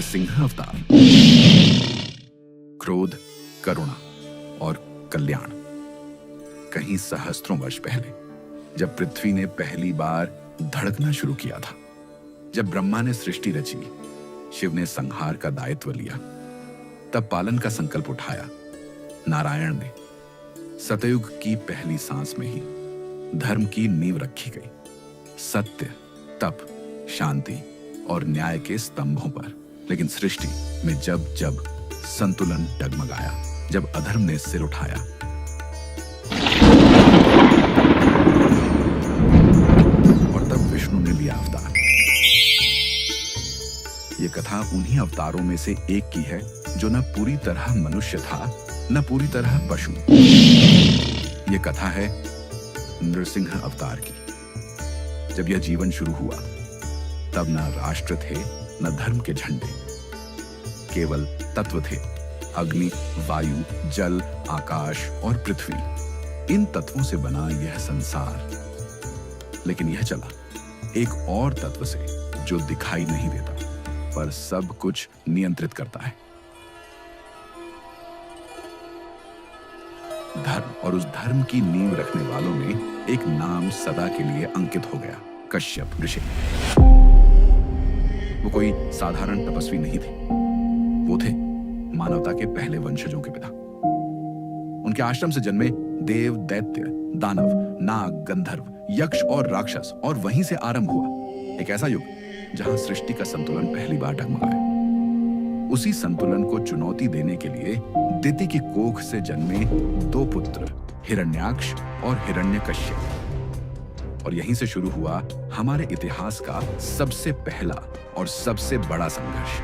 नृसिंह अवतार। क्रोध, करुणा और कल्याण। कहीं सहस्त्रों वर्ष पहले, जब पृथ्वी ने पहली बार धड़कना शुरू किया था, जब ब्रह्मा ने सृष्टि रची, शिव ने संहार का दायित्व लिया, तब पालन का संकल्प उठाया नारायण ने। सतयुग की पहली सांस में ही धर्म की नींव रखी गई, सत्य, तप, शांति और न्याय के स्तंभों पर। लेकिन सृष्टि में जब जब संतुलन डगमगाया, जब अधर्म ने सिर उठाया, और तब विष्णु ने लिया अवतार। ये कथा उन्हीं अवतारों में से एक की है जो न पूरी तरह मनुष्य था, न पूरी तरह पशु। ये कथा है नृसिंह अवतार की। जब यह जीवन शुरू हुआ, तब न राष्ट्र थे, न धर्म के झंडे, केवल तत्व थे। अग्नि, वायु, जल, आकाश और पृथ्वी। इन तत्वों से बना यह संसार। लेकिन यह चला एक और तत्व से जो दिखाई नहीं देता, पर सब कुछ नियंत्रित करता है, धर्म। और उस धर्म की नींव रखने वालों में एक नाम सदा के लिए अंकित हो गया, कश्यप ऋषि। वो कोई साधारण तपस्वी नहीं थे, वो थे मानवता के पहले वंशजों के पिता। उनके आश्रम से जन्मे देव, दैत्य, दानव, नाग, गंधर्व, यक्ष और राक्षस, और वहीं से आरंभ हुआ एक ऐसा युग जहां सृष्टि का संतुलन पहली बार डगमगाया। उसी संतुलन को चुनौती देने के लिए दिति की कोख से जन्मे दो पुत्र, हिरण्याक्ष और हिरण्यकश्यप। और यहीं से शुरू हुआ हमारे इतिहास का सबसे पहला और सबसे बड़ा संघर्ष,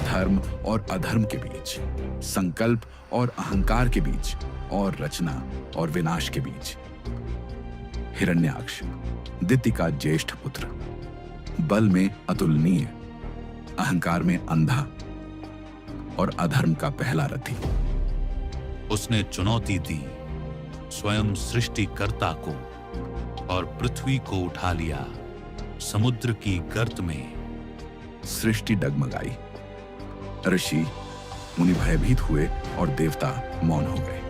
धर्म और अधर्म के बीच, संकल्प और अहंकार के बीच, और रचना और विनाश के बीच। हिरण्याक्ष, दिति का ज्येष्ठ पुत्र, बल में अतुलनीय, अहंकार में अंधा और अधर्म का पहला रथी। उसने चुनौती दी स्वयं सृष्टिकर्ता को और पृथ्वी को उठा लिया समुद्र की गर्त में। सृष्टि डगमगाई, ऋषि मुनि भयभीत हुए और देवता मौन हो गए।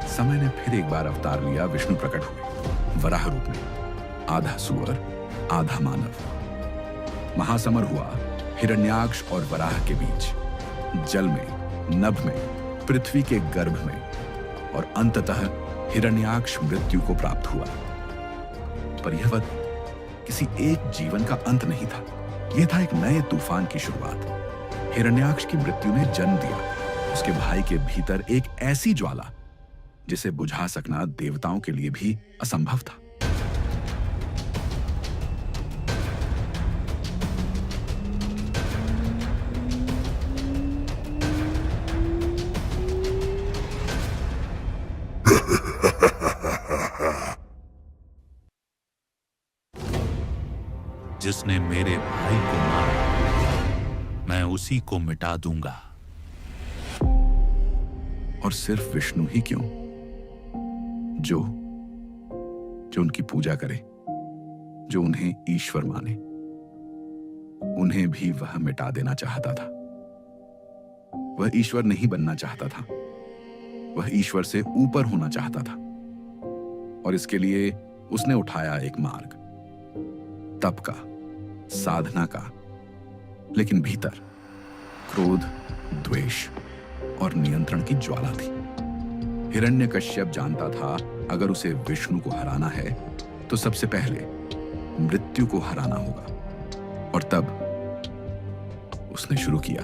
समय ने फिर एक बार अवतार लिया। विष्णु प्रकट हुए वराह रूप में, आधा सुअर आधा मानव। महासमर हुआ हिरण्याक्ष और वराह के बीच, जल में, नभ में, पृथ्वी के गर्भ में, और अंततः हिरण्याक्ष मृत्यु को प्राप्त हुआ। पर यह वध किसी एक जीवन का अंत नहीं था, यह था एक नए तूफान की शुरुआत। हिरण्याक्ष की मृत्यु ने जन्म दिया उसके भाई के भीतर एक ऐसी ज्वाला जिसे बुझा सकना देवताओं के लिए भी असंभव था। जिसने मेरे भाई को मारा, मैं उसी को मिटा दूंगा। और सिर्फ विष्णु ही क्यों, जो उनकी पूजा करे, जो उन्हें ईश्वर माने, उन्हें भी वह मिटा देना चाहता था। वह ईश्वर नहीं बनना चाहता था, वह ईश्वर से ऊपर होना चाहता था। और इसके लिए उसने उठाया एक मार्ग, तप का, साधना का। लेकिन भीतर क्रोध, द्वेष और नियंत्रण की ज्वाला थी। हिरण्यकश्यप जानता था अगर उसे विष्णु को हराना है तो सबसे पहले मृत्यु को हराना होगा। और तब उसने शुरू किया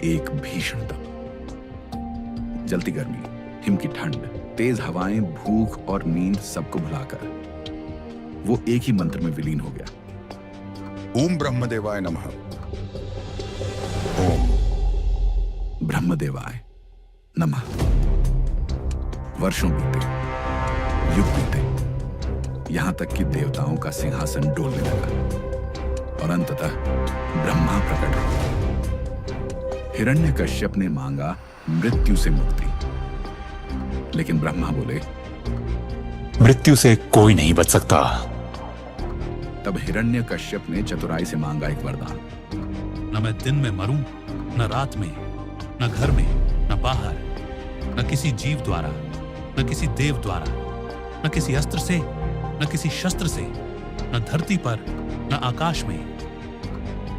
एक भीषण तप। जलती गर्मी, हिम की ठंड, तेज हवाएं, भूख और नींद सबको भुलाकर वो एक ही मंत्र में विलीन हो गया। ओम ब्रह्मदेवाय नमः। ओम ब्रह्मदेवाय नमः। वर्षों बीते, युग बीते, यहां तक कि देवताओं का सिंहासन डोलने लगा और अंततः ब्रह्मा प्रकट हुए। हिरण्यकश्यप ने मांगा मृत्यु से मुक्ति, लेकिन ब्रह्मा बोले, मृत्यु से कोई नहीं बच सकता। तब हिरण्यकश्यप ने चतुराई से मांगा एक वरदान, न मैं दिन में मरूं, न रात में, न घर में, न बाहर, न किसी जीव द्वारा, न किसी देव द्वारा, न किसी अस्त्र से, न किसी शस्त्र से, न धरती पर, न आकाश में।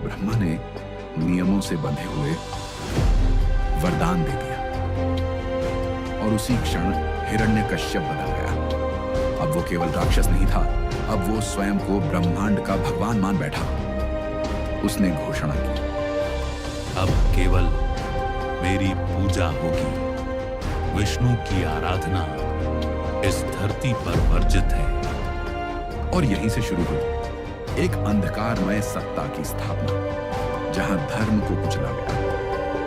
ब्रह्मा ने नियमों से बंधे हुए वरदान दे दिया और उसी क्षण हिरण्यकश्यप बदल गया। अब वो केवल राक्षस नहीं था, अब वो स्वयं को ब्रह्मांड का भगवान मान बैठा। उसने घोषणा की, अब केवल मेरी पूजा होगी, विष्णु की आराधना इस धरती पर वर्जित है। और यहीं से शुरू हुई एक अंधकारमय सत्ता की स्थापना, जहां धर्म को कुचला गया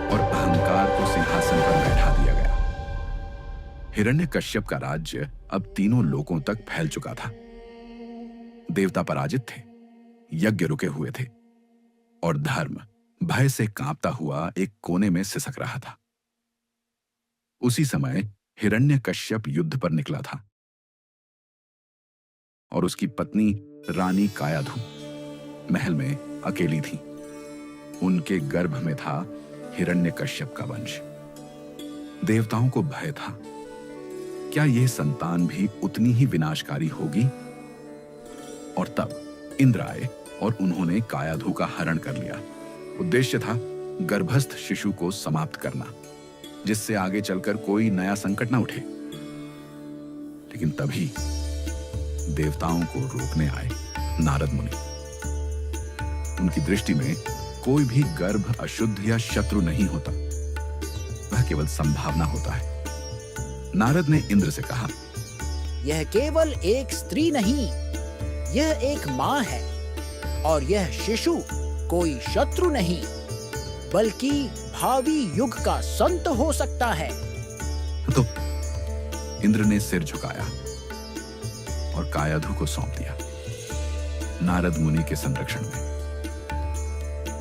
और अहंकार को सिंहासन पर बैठा दिया गया। हिरण्यकश्यप का राज्य अब तीनों लोकों तक फैल चुका था। देवता पराजित थे, यज्ञ रुके हुए थे और धर्म भय से कांपता हुआ एक कोने में सिसक रहा था। उसी समय हिरण्यकश्यप युद्ध पर निकला था और उसकी पत्नी रानी कायाधु महल में अकेली थी। उनके गर्भ में था हिरण्यकश्यप का वंश। देवताओं को भय था, क्या यह संतान भी उतनी ही विनाशकारी होगी? और तब इंद्र आए और उन्होंने कायाधु का हरण कर लिया। उद्देश्य था गर्भस्थ शिशु को समाप्त करना, जिससे आगे चलकर कोई नया संकट न उठे। लेकिन तभी देवताओं को रोकने आए नारद मुनि। उनकी दृष्टि में कोई भी गर्भ अशुद्ध या शत्रु नहीं होता, वह केवल संभावना होता है। नारद ने इंद्र से कहा, यह केवल एक स्त्री नहीं, यह एक मां है और यह शिशु कोई शत्रु नहीं, बल्कि भावी युग का संत हो सकता है। तो इंद्र ने सिर झुकाया और कायाधु को सौंप दिया नारद मुनि के संरक्षण में।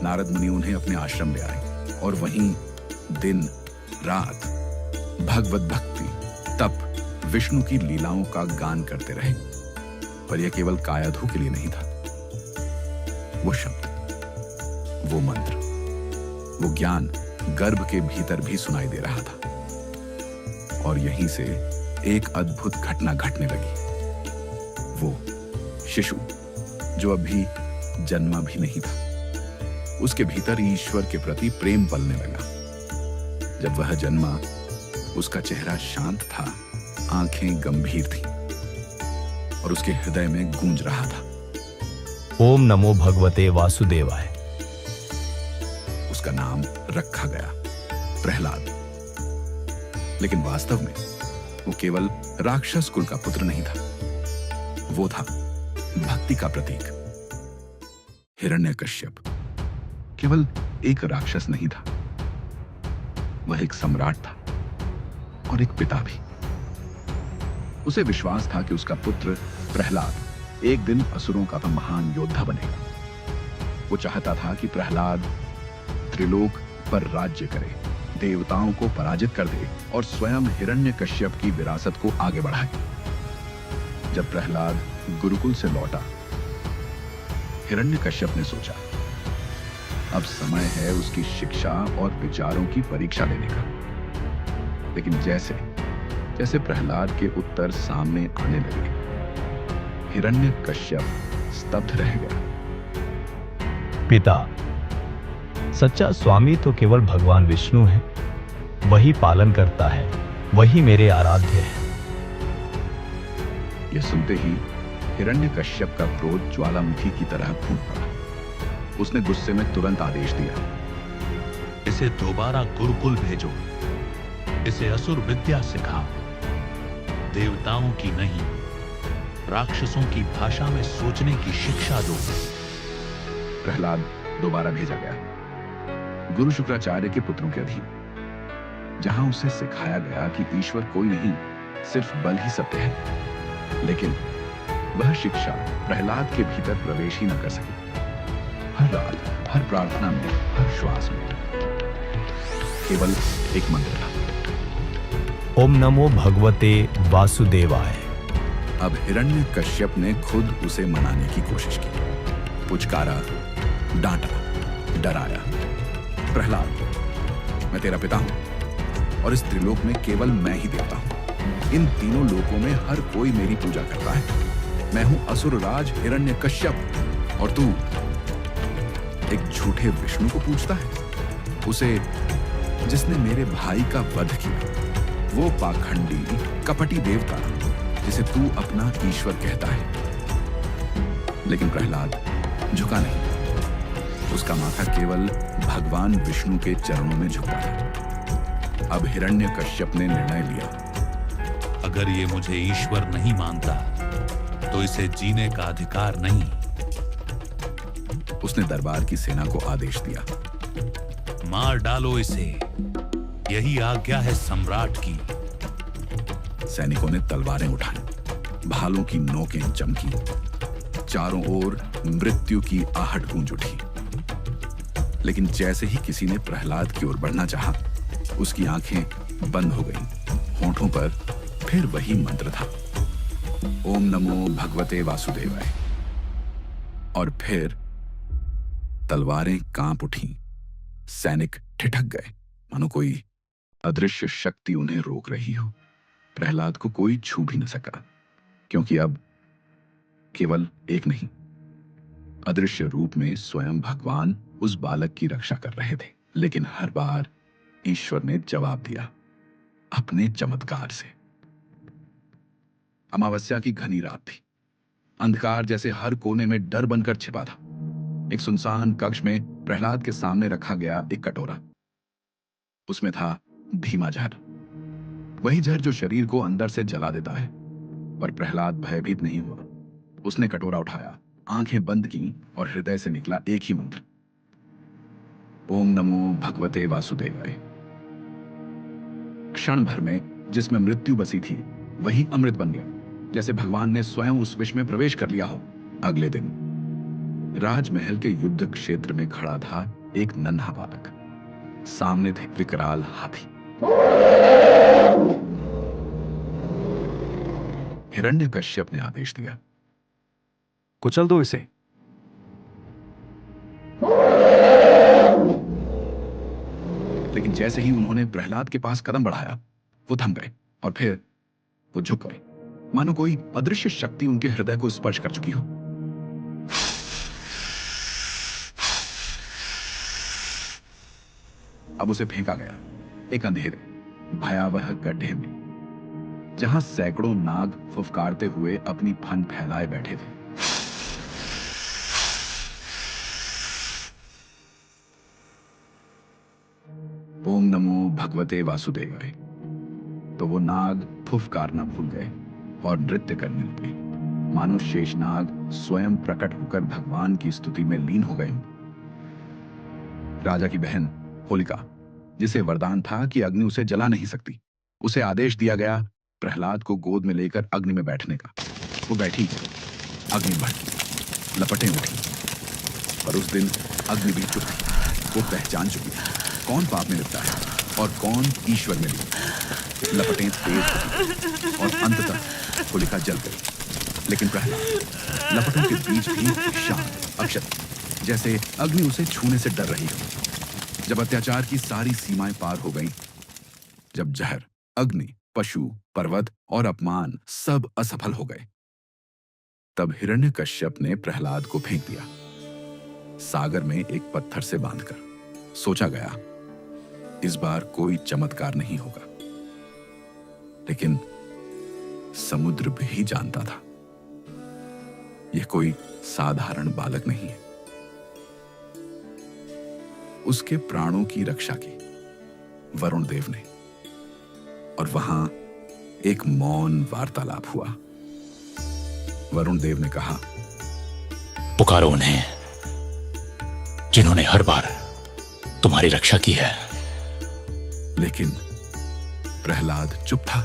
नारद मुनि उन्हें अपने आश्रम ले आए और वहीं दिन रात भगवत भक्ति, तप, विष्णु की लीलाओं का गान करते रहे। पर यह केवल कायाधु के लिए नहीं था। वो शब्द, वो मंत्र, वो ज्ञान गर्भ के भीतर भी सुनाई दे रहा था। और यहीं से एक अद्भुत घटना घटने लगी। वो शिशु जो अभी जन्मा भी नहीं था, उसके भीतर ईश्वर के प्रति प्रेम पलने लगा। जब वह जन्मा, उसका चेहरा शांत था, आंखें गंभीर थीं और उसके हृदय में गूंज रहा था, ओम नमो भगवते वासुदेवाय। उसका नाम रखा गया प्रहलाद। लेकिन वास्तव में वो केवल राक्षस कुल का पुत्र नहीं था, वो था भक्ति का प्रतीक। हिरण्यकश्यप केवल एक राक्षस नहीं था, वह एक सम्राट था और एक पिता भी। उसे विश्वास था कि उसका पुत्र प्रहलाद एक दिन असुरों का महान योद्धा बनेगा। वो चाहता था कि प्रहलाद त्रिलोक पर राज्य करे, देवताओं को पराजित कर दे और स्वयं हिरण्यकश्यप की विरासत को आगे बढ़ाए। जब प्रहलाद गुरुकुल से लौटा, हिरण्यकश्यप ने सोचा, अब समय है उसकी शिक्षा और विचारों की परीक्षा लेने का। लेकिन जैसे जैसे प्रहलाद के उत्तर सामने आने लगे, हिरण्यकश्यप स्तब्ध रह गया। पिता, सच्चा स्वामी तो केवल भगवान विष्णु है, वही पालन करता है, वही मेरे आराध्य है। यह सुनते ही हिरण्यकश्यप का क्रोध ज्वालामुखी की तरह फूट पड़ा। उसने गुस्से में तुरंत आदेश दिया, इसे दोबारा गुरुकुल भेजो, इसे असुर विद्या सिखाओ, देवताओं की नहीं, राक्षसों की भाषा में सोचने की शिक्षा दो। प्रहलाद दोबारा भेजा गया गुरु शुक्राचार्य के पुत्रों के अधीन, जहां उसे सिखाया गया कि ईश्वर कोई नहीं, सिर्फ बल ही सत्य है। लेकिन वह शिक्षा प्रहलाद के भीतर प्रवेश ही न कर सकी। हर रात, हर प्रार्थना में, हर श्वास में केवल एक मंत्र था, ओम नमो भगवते वासुदेवाय। अब हिरण्यकश्यप ने खुद उसे मनाने की कोशिश की, पुचकारा, डांटा, डर आया। प्रहलाद, मैं तेरा पिता हूं और इस त्रिलोक में केवल मैं ही देवता हूं। इन तीनों लोकों में हर कोई मेरी पूजा करता है। मैं हूं असुरराज हिरण्यकश्यप और तू एक झूठे विष्णु को पूजता है, उसे जिसने मेरे भाई का वध किया, वो पाखंडी कपटी देवता जिसे तू अपना ईश्वर कहता है। लेकिन प्रहलाद झुका नहीं। उसका माथा केवल भगवान विष्णु के चरणों में झुका था। अब हिरण्यकश्यप ने निर्णय लिया, अगर ये मुझे ईश्वर नहीं मानता तो इसे जीने का अधिकार नहीं। उसने दरबार की सेना को आदेश दिया, मार डालो इसे, यही आज्ञा है सम्राट की। सैनिकों ने तलवारें उठाई, भालों की नोकें चमकी, चारों ओर मृत्यु की आहट गूंज उठी। लेकिन जैसे ही किसी ने प्रहलाद की ओर बढ़ना चाहा, उसकी आंखें बंद हो गईं, होठों पर फिर वही मंत्र था, ओम नमो भगवते वासुदेवाय। और फिर तलवारें कांप उठी, सैनिक ठिठक गए, मानो कोई अदृश्य शक्ति उन्हें रोक रही हो। प्रहलाद को कोई छू भी न सका, क्योंकि अब केवल एक नहीं, अदृश्य रूप में स्वयं भगवान उस बालक की रक्षा कर रहे थे। लेकिन हर बार ईश्वर ने जवाब दिया, अपने चमत्कार से। अमावस्या की घनी रात थी। अंधकार जैसे हर कोने में डर बनकर छिपा था। एक सुनसान कक्ष में प्रहलाद के सामने रखा गया एक कटोरा। उसमें था धीमा जहर, वही जहर जो शरीर को अंदर से जला देता है। पर प्रहलाद भयभीत नहीं हुआ। उसने कटोरा उठाया, आंखें बंद की और हृदय से निकला एक ही मंत्र, ओम नमो भगवते वासुदेवाय। क्षण भर में जिसमें मृत्यु बसी थी वही अमृत बन गया, जैसे भगवान ने स्वयं उस विष में प्रवेश कर लिया हो। अगले दिन राजमहल के युद्ध क्षेत्र में खड़ा था एक नन्हा बालक। सामने थे विकराल हाथी। हिरण्यकश्यप ने आदेश दिया, कुचल दो इसे। लेकिन जैसे ही उन्होंने प्रहलाद के पास कदम बढ़ाया, वो थम गए और फिर वो झुक गए, मानो कोई अदृश्य शक्ति उनके हृदय को स्पर्श कर चुकी हो। अब उसे फेंका गया एक अंधेरे भयावह गड्ढे में, जहां सैकड़ों नाग फुफकारते हुए अपनी फन फैलाए बैठे थे। ओम नमो भगवते वासुदेवाय। तो वो नाग फुफकारना भूल गए और नृत्य करने लगे, मानो शेषनाग स्वयं प्रकट होकर भगवान की स्तुति में लीन हो गए। राजा की बहन होलिका, जिसे वरदान था कि अग्नि उसे जला नहीं सकती, उसे आदेश दिया गया प्रहलाद को गोद में लेकर अग्नि में बैठने का। वो बैठी, अग्नि भड़की, लपटें उठी। पर उस दिन अग्नि भी चुप थी। वो पहचान चुकी थी कौन पाप में लिपटा है और कौन ईश्वर में लिपटा। लपटें तेज हुई और अंततः होलिका जल गई। लेकिन प्रहलाद लपटों के बीच भी शांत, अक्षत, जैसे अग्नि उसे छूने से डर रही हो। जब अत्याचार की सारी सीमाएं पार हो गईं, जब जहर, अग्नि, पशु, पर्वत और अपमान सब असफल हो गए, तब हिरण्यकश्यप ने प्रहलाद को फेंक दिया सागर में एक पत्थर से बांधकर। सोचा गया इस बार कोई चमत्कार नहीं होगा, लेकिन समुद्र भी जानता था यह कोई साधारण बालक नहीं है। उसके प्राणों की रक्षा की वरुण देव ने, और वहां एक मौन वार्तालाप हुआ। वरुण देव ने कहा, पुकारो उन्हें जिन्होंने हर बार तुम्हारी रक्षा की है। लेकिन प्रहलाद चुप था।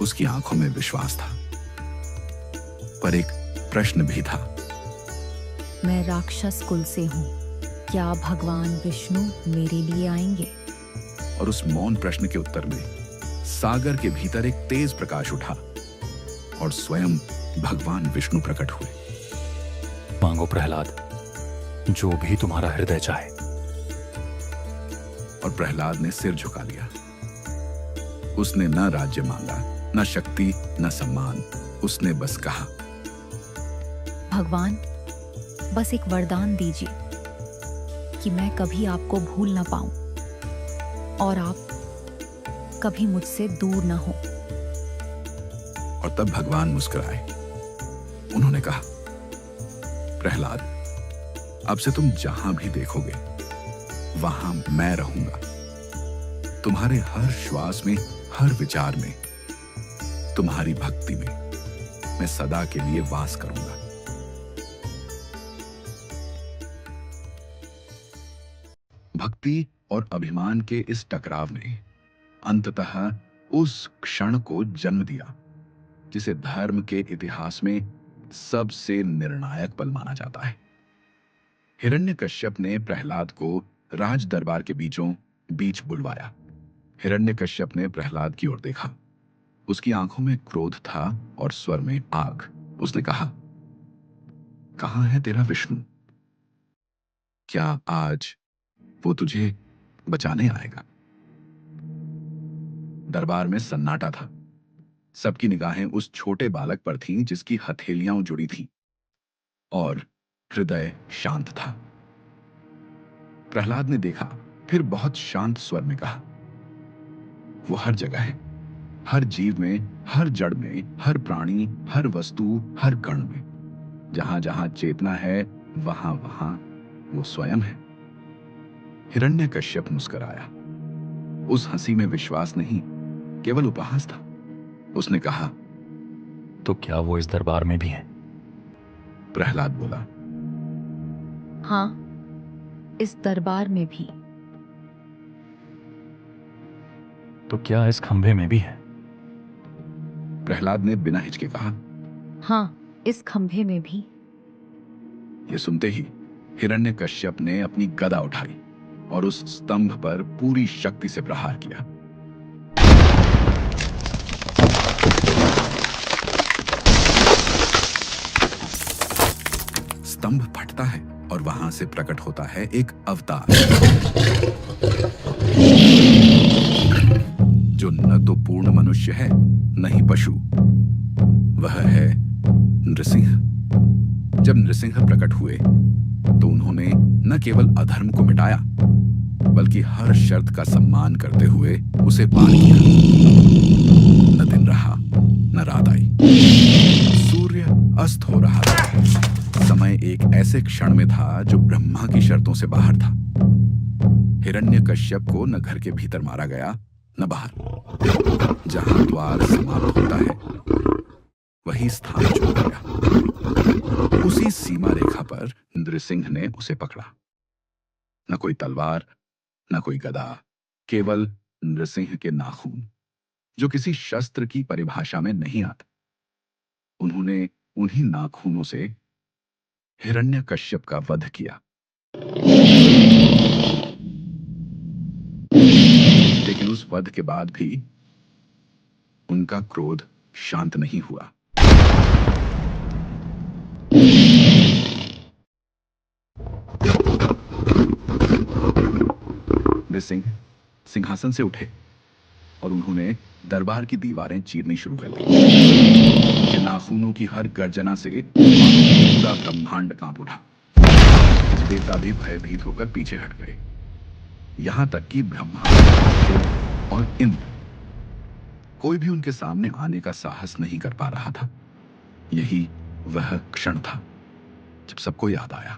उसकी आंखों में विश्वास था, पर एक प्रश्न भी था। मैं राक्षस कुल से हूँ, क्या भगवान विष्णु मेरे लिए आएंगे? और उस मौन प्रश्न के उत्तर में सागर के भीतर एक तेज प्रकाश उठा और स्वयं भगवान विष्णु प्रकट हुए। मांगो प्रहलाद, जो भी तुम्हारा हृदय चाहे। और प्रहलाद ने सिर झुका लिया। उसने न राज्य मांगा, न शक्ति, न सम्मान। उसने बस कहा, भगवान, बस एक वरदान दीजिए कि मैं कभी आपको भूल ना पाऊं और आप कभी मुझसे दूर ना हो। और तब भगवान मुस्कुराए। उन्होंने कहा, प्रहलाद, अब से तुम जहां भी देखोगे वहां मैं रहूंगा। तुम्हारे हर श्वास में, हर विचार में, तुम्हारी भक्ति में मैं सदा के लिए वास करूंगा। भक्ति और अभिमान के इस टकराव ने अंततः उस क्षण को जन्म दिया जिसे धर्म के इतिहास में सबसे निर्णायक पल माना जाता है। हिरण्यकश्यप ने प्रहलाद को राज दरबार के बीचों बीच बुलवाया। हिरण्यकश्यप ने प्रहलाद की ओर देखा। उसकी आंखों में क्रोध था और स्वर में आग। उसने कहा, कहां है तेरा विष्णु? क्या आज वो तुझे बचाने आएगा? दरबार में सन्नाटा था। सबकी निगाहें उस छोटे बालक पर थीं जिसकी हथेलियां जुड़ी थीं और हृदय शांत था। प्रहलाद ने देखा, फिर बहुत शांत स्वर में कहा, वो हर जगह है, हर जीव में, हर जड़ में, हर प्राणी, हर वस्तु, हर कण में। जहां जहां चेतना है वहां वहां वो स्वयं है। हिरण्यकश्यप मुस्कुराया। उस हंसी में विश्वास नहीं, केवल उपहास था। उसने कहा, तो क्या वो इस दरबार में भी है? प्रहलाद बोला, हाँ, इस दरबार में भी। तो क्या इस खंभे में भी है? प्रहलाद ने बिना हिचके कहा। हाँ, इस खंभे में भी। यह सुनते ही हिरण्यकश्यप ने अपनी गदा उठाई और उस स्तंभ पर पूरी शक्ति से प्रहार किया। स्तंभ फटता है और वहां से प्रकट होता है एक अवतार जो न तो पूर्ण मनुष्य है, न ही पशु। वह है नृसिंह। जब नृसिंह प्रकट हुए तो उन्होंने न केवल अधर्म को मिटाया बल्कि हर शर्त का सम्मान करते हुए उसे पार किया। न दिन रहा, न रात आई। सूर्य अस्त हो रहा था। समय एक ऐसे क्षण में था जो ब्रह्मा की शर्तों से बाहर था। हिरण्यकश्यप को न घर के भीतर मारा गया, न बाहर। जहां द्वार समाप्त होता है वही स्थान छोड़ गया। उसी सीमा रेखा पर नृसिंह ने उसे पकड़ा। न कोई तलवार, न कोई गदा, केवल नृसिंह के नाखून जो किसी शस्त्र की परिभाषा में नहीं आते। उन्होंने उन्हीं नाखूनों से हिरण्यकश्यप का वध किया। लेकिन उस वध के बाद भी उनका क्रोध शांत नहीं हुआ। नृसिंह सिंहासन से उठे और उन्होंने दरबार की दीवारें चीरनी शुरू कर दी। उनके नाखूनों की हर गर्जना से पूरा ब्रह्मांड कांप उठा। देवता भी भयभीत होकर पीछे हट गए। यहां तक कि ब्रह्मा, शिव और इंद्र कोई भी उनके सामने आने का साहस नहीं कर पा रहा था। यही वह क्षण था जब सबको याद आया,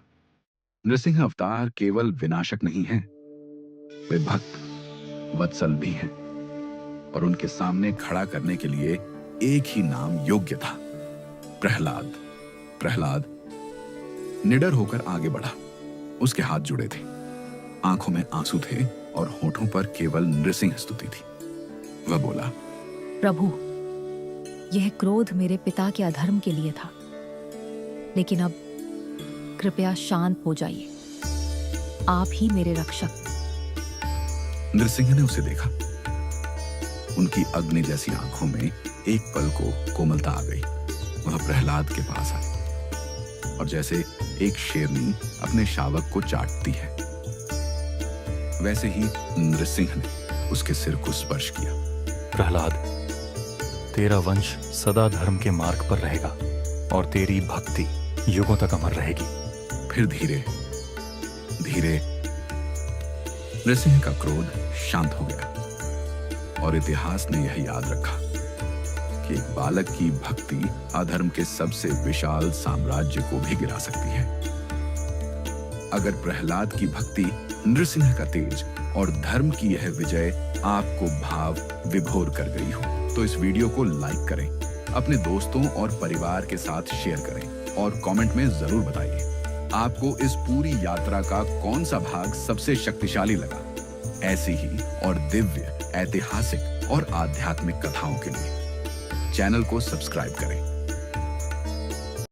नृसिंह अवतार केवल विनाशक नहीं है, वे भक्त, वत्सल भी हैं। और उनके सामने खड़ा करने के लिए एक ही नाम योग्य था, प्रहलाद। प्रहलाद निडर होकर आगे बढ़ा। उसके हाथ जुड़े थे, आंखों में आंसू थे और होठों पर केवल नृसिंह स्तुति थी। वह बोला, प्रभु, यह क्रोध मेरे पिता के अधर्म के लिए था, लेकिन अब कृपया शांत हो जाइए। आप ही मेरे रक्षक। नृसिंह ने उसे देखा। उनकी अग्नि जैसी आंखों में एक पल को कोमलता आ गई। वह प्रहलाद के पास आए और जैसे एक शेरनी अपने शावक को चाटती है, वैसे ही नृसिंह ने उसके सिर को स्पर्श किया। प्रहलाद, तेरा वंश सदा धर्म के मार्ग पर रहेगा और तेरी भक्ति युगों तक अमर रहेगी। फिर धीरे धीरे नृसिंह का क्रोध शांत हो गया और इतिहास ने यह याद रखा कि एक बालक की भक्ति अधर्म के सबसे विशाल साम्राज्य को भी गिरा सकती है। अगर प्रहलाद की भक्ति, नृसिंह का तेज और धर्म की यह विजय आपको भाव विभोर कर गई हो तो इस वीडियो को लाइक करें, अपने दोस्तों और परिवार के साथ शेयर करें और कमेंट में जरूर बताइए आपको इस पूरी यात्रा का कौन सा भाग सबसे शक्तिशाली लगा। ऐसी ही और दिव्य, ऐतिहासिक और आध्यात्मिक कथाओं के लिए चैनल को सब्सक्राइब करें।